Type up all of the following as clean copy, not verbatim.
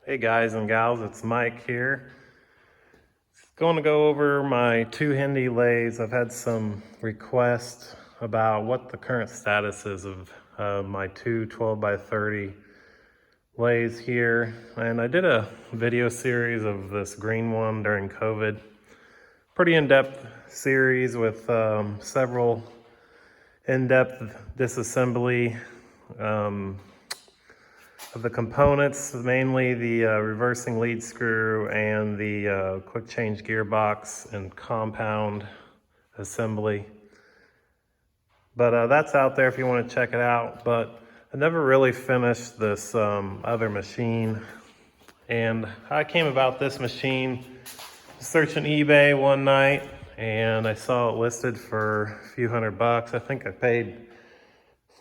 Hey guys and gals, it's Mike here. Going to go over my two Hendey Lathes. I've had some requests about what the current status is of my two 12x30 lathes here. And I did a video series of this green one during COVID. Pretty in-depth series with several in-depth disassembly of the components, mainly the reversing lead screw and the quick change gearbox and compound assembly. But that's out there if you want to check it out. But I never really finished this other machine. And I came about this machine searching eBay one night, and I saw it listed for a few $100. I think I paid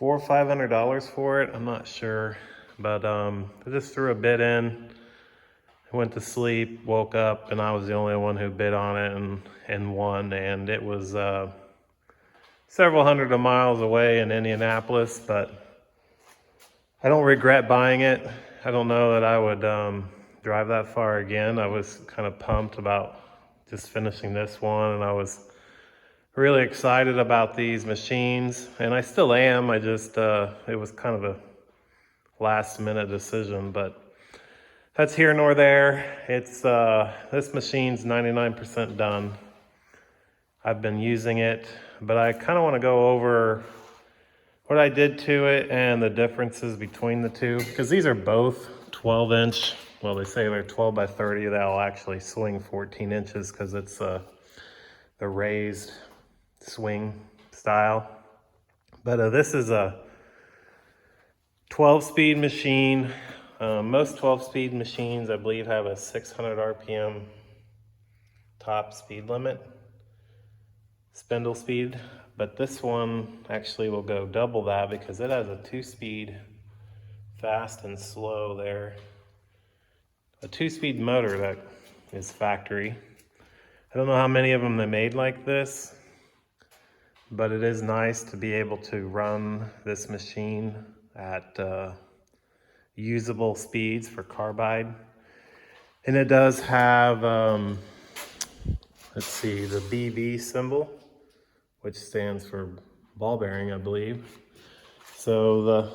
$400 or $500 for it. I'm not sure. But I just threw a bid in, went to sleep, woke up, and I was the only one who bid on it and won. And it was several hundred of miles away in Indianapolis, but I don't regret buying it. I don't know that I would drive that far again. I was kind of pumped about just finishing this one, and I was really excited about these machines, and I still am. I just, it was kind of a last minute decision, but that's here nor there. It's this machine's 99% done. I've been using it, but I kind of want to go over what I did to it and the differences between the two, because these are both 12-inch. Well, they say they're 12x30. They'll actually swing 14 inches because it's the raised swing style. But this is a 12-speed machine. Most 12-speed machines, I believe, have a 600 RPM top speed limit, spindle speed, but this one actually will go double that because it has a 2-speed fast and slow there. A 2-speed motor that is factory. I don't know how many of them they made like this, but it is nice to be able to run this machine at usable speeds for carbide. And it does have, let's see, the BB symbol, which stands for ball bearing, I believe. So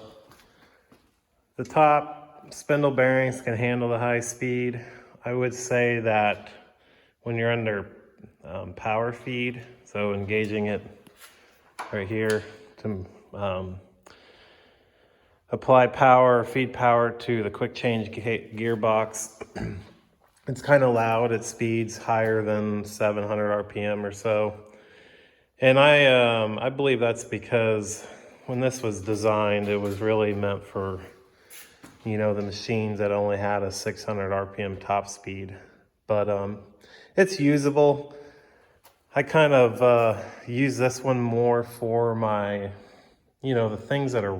the top spindle bearings can handle the high speed. I would say that when you're under power feed, so engaging it right here to apply power, feed power to the quick change gearbox, it's kind of loud. It speeds higher than 700 RPM or so. And I believe that's because when this was designed, it was really meant for, you know, the machines that only had a 600 RPM top speed. But it's usable. I kind of use this one more for my, you know, the things that are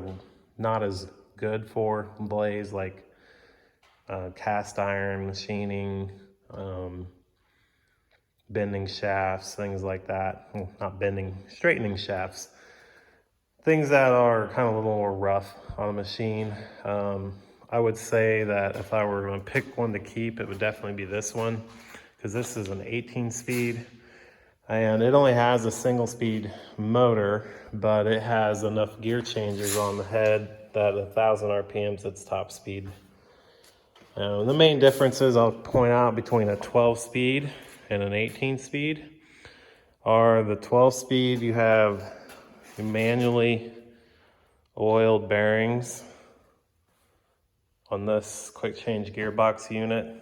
not as good for blades, like cast iron machining, bending shafts, things like that. Well, not bending, straightening shafts. Things that are kind of a little more rough on a machine. I would say that if I were going to pick one to keep, it would definitely be this one, because this is an 18-speed. And it only has a single speed motor, but it has enough gear changers on the head that 1,000 RPMs its top speed. The main differences I'll point out between a 12 speed and an 18 speed are the 12 speed, you have manually oiled bearings on this quick change gearbox unit.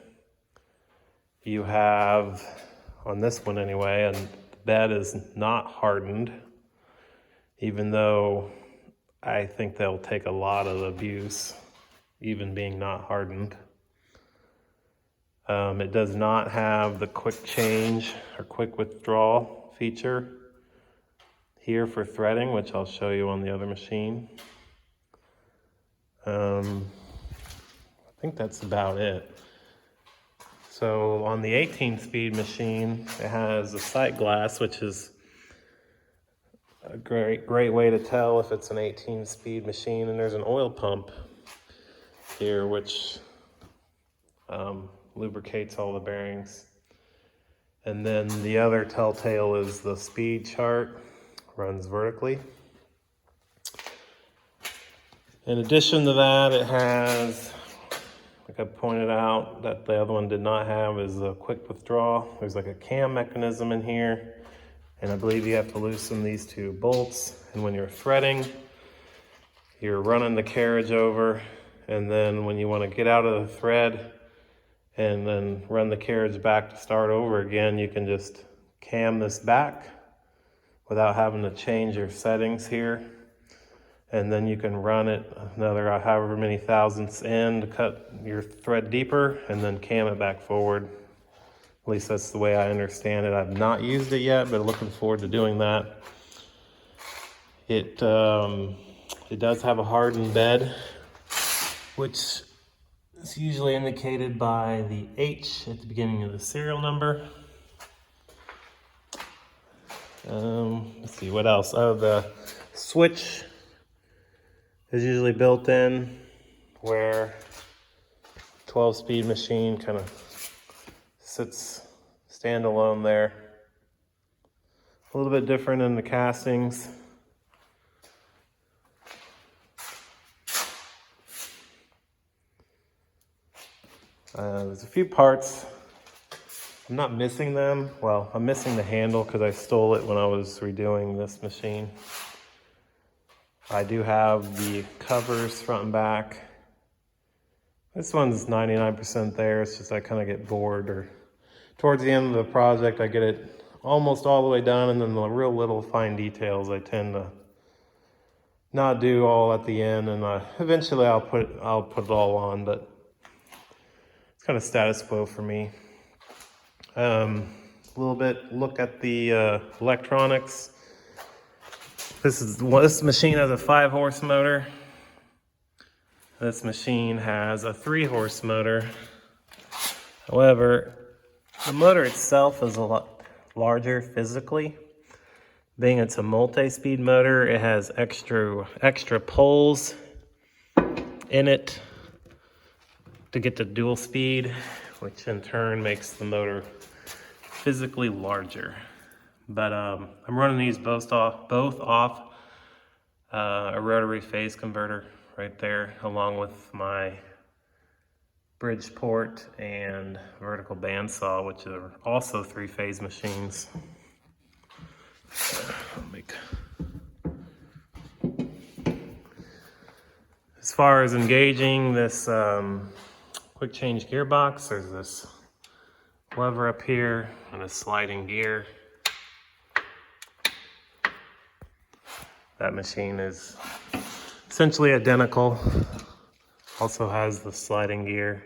You have, on this one anyway, and the bed is not hardened, even though I think they'll take a lot of abuse, even being not hardened. It does not have the quick change or quick withdrawal feature here for threading, which I'll show you on the other machine. I think that's about it. So on the 18-speed machine, it has a sight glass, which is a great way to tell if it's an 18-speed machine. And there's an oil pump here, which lubricates all the bearings. And then the other telltale is the speed chart, runs vertically. In addition to that, it has, like I pointed out, that the other one did not have, is a quick withdrawal. There's like a cam mechanism in here, and I believe you have to loosen these two bolts. And when you're threading, you're running the carriage over, and then when you want to get out of the thread and then run the carriage back to start over again, you can just cam this back without having to change your settings here. And then you can run it another however many thousandths in to cut your thread deeper, and then cam it back forward. At least that's the way I understand it. I've not used it yet, but looking forward to doing that. It does have a hardened bed, which is usually indicated by the H at the beginning of the serial number. Let's see, what else? Oh, the switch is usually built in, where 12-speed machine kind of sits standalone there. A little bit different in the castings. There's a few parts. I'm not missing them. Well, I'm missing the handle because I stole it when I was redoing this machine. I do have the covers front and back. This one's 99% there. It's just I kind of get bored, or towards the end of the project I get it almost all the way done, and then the real little fine details I tend to not do all at the end, and eventually I'll put it all on, but it's kind of status quo for me. A little bit look at the electronics. This machine has a 5-horse motor. This machine has a 3-horse motor. However, the motor itself is a lot larger physically. Being it's a multi-speed motor, it has extra poles in it to get to dual speed, which in turn makes the motor physically larger. But I'm running these both off a rotary phase converter right there, along with my Bridgeport and vertical bandsaw, which are also 3-phase machines. As far as engaging this quick change gearbox, there's this lever up here and a sliding gear. That machine is essentially identical. Also has the sliding gear.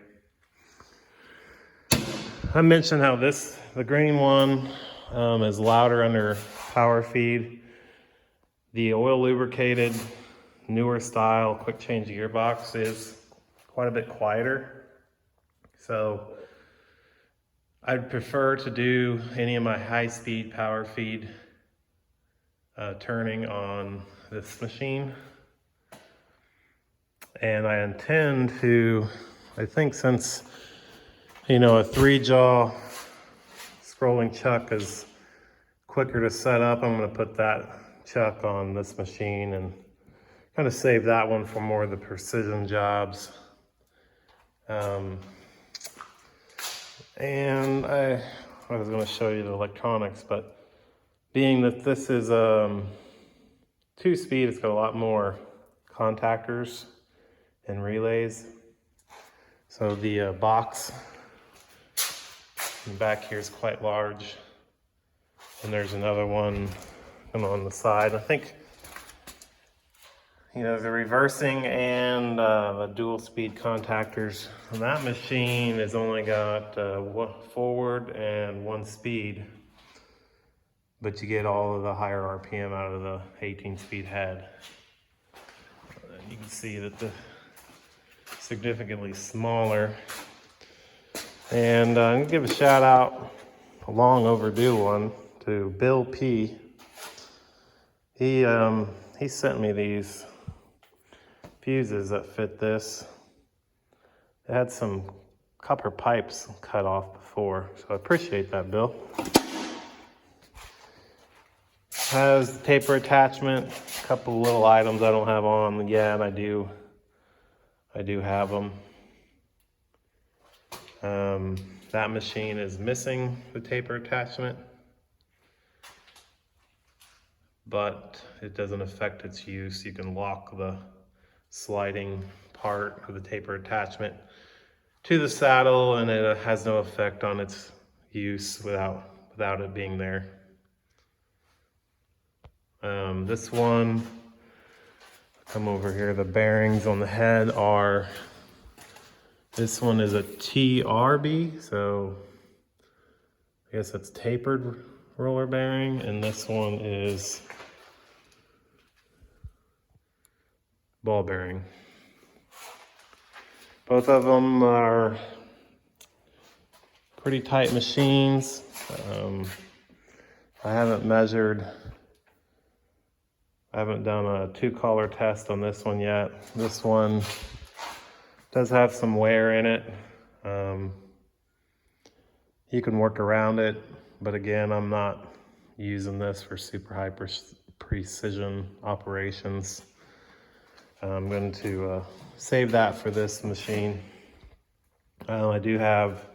I mentioned how the green one is louder under power feed. The oil lubricated, newer style quick change gearbox is quite a bit quieter. So I'd prefer to do any of my high speed power feed turning on this machine. And I intend to, I think since, a 3-jaw scrolling chuck is quicker to set up, I'm going to put that chuck on this machine and kind of save that one for more of the precision jobs. And I was going to show you the electronics, but being that this is 2-speed, it's got a lot more contactors and relays. So the box in the back here is quite large, and there's another one on the side. I think the reversing and the dual speed contactors on that machine has only got one forward and 1 speed, but you get all of the higher RPM out of the 18-speed head. You can see that the significantly smaller. And I'm gonna give a shout out, a long overdue one, to Bill P. He sent me these fuses that fit this. It had some copper pipes cut off before, so I appreciate that, Bill. Has the taper attachment, a couple little items I don't have on yet. I do have them. That machine is missing the taper attachment, but it doesn't affect its use. You can lock the sliding part of the taper attachment to the saddle, and it has no effect on its use without it being there. This one, come over here, the bearings on the head are, this one is a TRB, so I guess it's tapered roller bearing, and this one is ball bearing. Both of them are pretty tight machines. I haven't done a 2-color test on this one yet. This one does have some wear in it. You can work around it, but again, I'm not using this for super high precision operations. I'm going to save that for this machine. I do have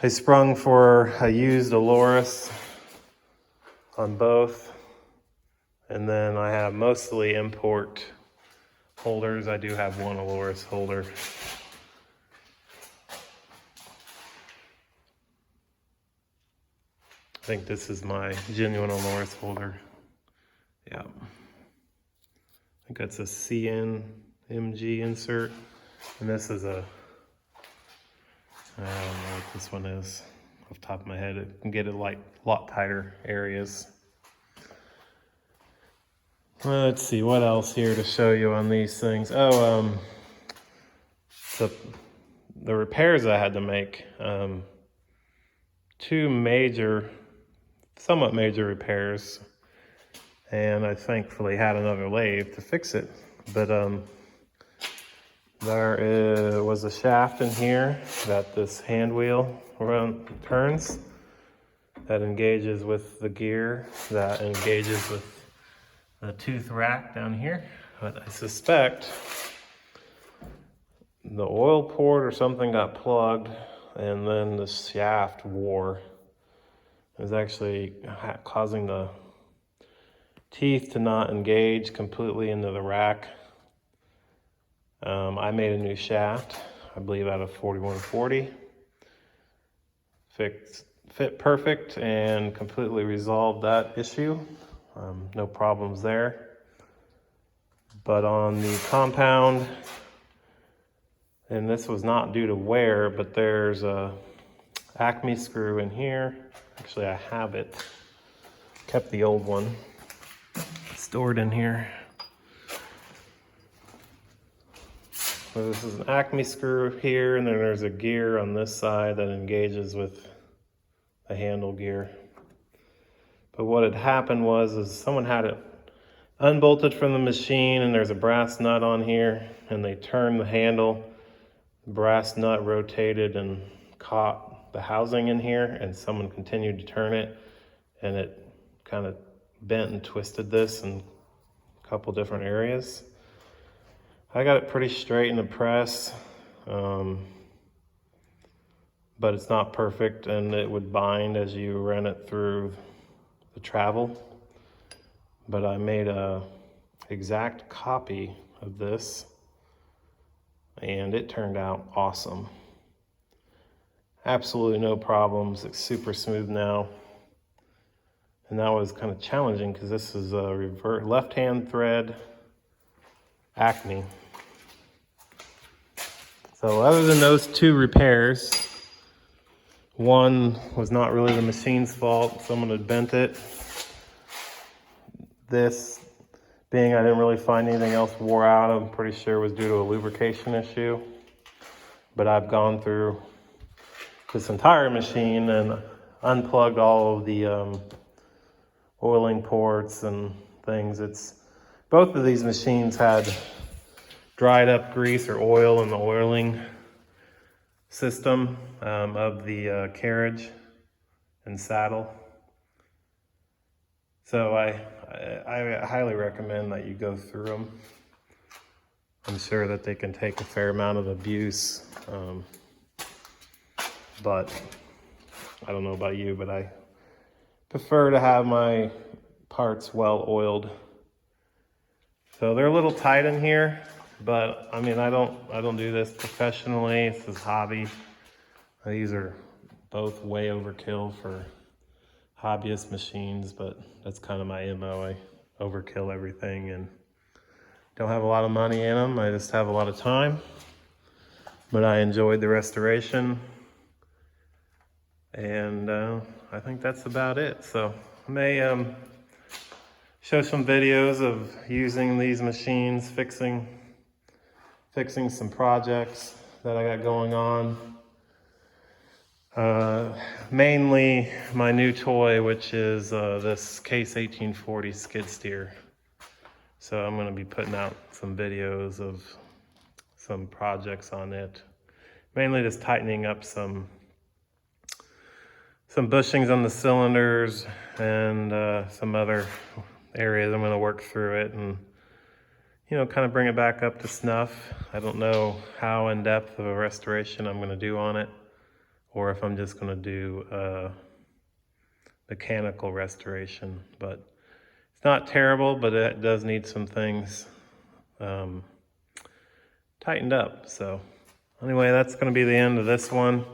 a sprung for a used Aloris on both. And then I have mostly import holders. I do have one Aloris holder. I think this is my genuine Aloris holder. Yeah. I think that's a CNMG insert. And this is I don't know what this one is off the top of my head. It can get it like a lot tighter areas. Let's see, what else here to show you on these things. The repairs I had to make. 2 somewhat major repairs. And I thankfully had another lathe to fix it. But there was a shaft in here that this hand wheel turns, that engages with the gear, that engages with the tooth rack down here. But I suspect the oil port or something got plugged, and then the shaft wore. It was actually causing the teeth to not engage completely into the rack. I made a new shaft, I believe out of 4140. Fit perfect and completely resolved that issue. No problems there. But on the compound, and this was not due to wear, but there's a Acme screw in here. Actually, I have it. Kept the old one stored in here. So this is an Acme screw here, and then there's a gear on this side that engages with the handle gear. But what had happened was someone had it unbolted from the machine, and there's a brass nut on here, and they turned the handle. The brass nut rotated and caught the housing in here, and someone continued to turn it, and it kind of bent and twisted this in a couple different areas. I got it pretty straight in the press, but it's not perfect, and it would bind as you ran it through the travel. But I made a exact copy of this, and it turned out awesome. Absolutely no problems. It's super smooth now. And that was kind of challenging because this is a left-hand thread Acme. So other than those 2 repairs, one was not really the machine's fault. Someone had bent it. This being I didn't really find anything else wore out, I'm pretty sure it was due to a lubrication issue. But I've gone through this entire machine and unplugged all of the oiling ports and things. Both of these machines had dried up grease or oil in the oiling system of the carriage and saddle. So I highly recommend that you go through them. I'm sure that they can take a fair amount of abuse, but I don't know about you, but I prefer to have my parts well oiled. So they're a little tight in here, but I mean, I don't do this professionally. This is hobby. These are both way overkill for hobbyist machines, but that's kind of my MO. I overkill everything and don't have a lot of money in them. I just have a lot of time, but I enjoyed the restoration, and I think that's about it. So I may show some videos of using these machines, fixing some projects that I got going on. Mainly my new toy, which is this Case 1840 skid steer. So I'm going to be putting out some videos of some projects on it. Mainly just tightening up some bushings on the cylinders and some other areas. I'm going to work through it and, you know, kind of bring it back up to snuff. I don't know how in-depth of a restoration I'm going to do on it, or if I'm just going to do a mechanical restoration. But it's not terrible, but it does need some things tightened up. So anyway, that's going to be the end of this one.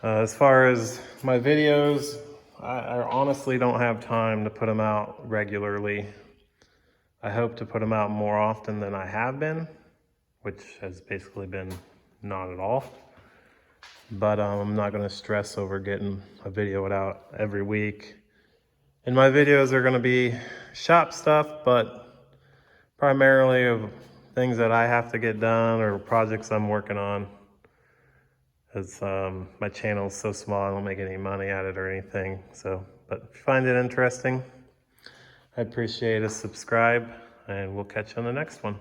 As far as my videos, I honestly don't have time to put them out regularly. I hope to put them out more often than I have been, which has basically been not at all. But I'm not going to stress over getting a video out every week. And my videos are going to be shop stuff, but primarily of things that I have to get done or projects I'm working on. As my channel is so small, I don't make any money at it or anything. So, but if you find it interesting, I appreciate a subscribe, and we'll catch you on the next one.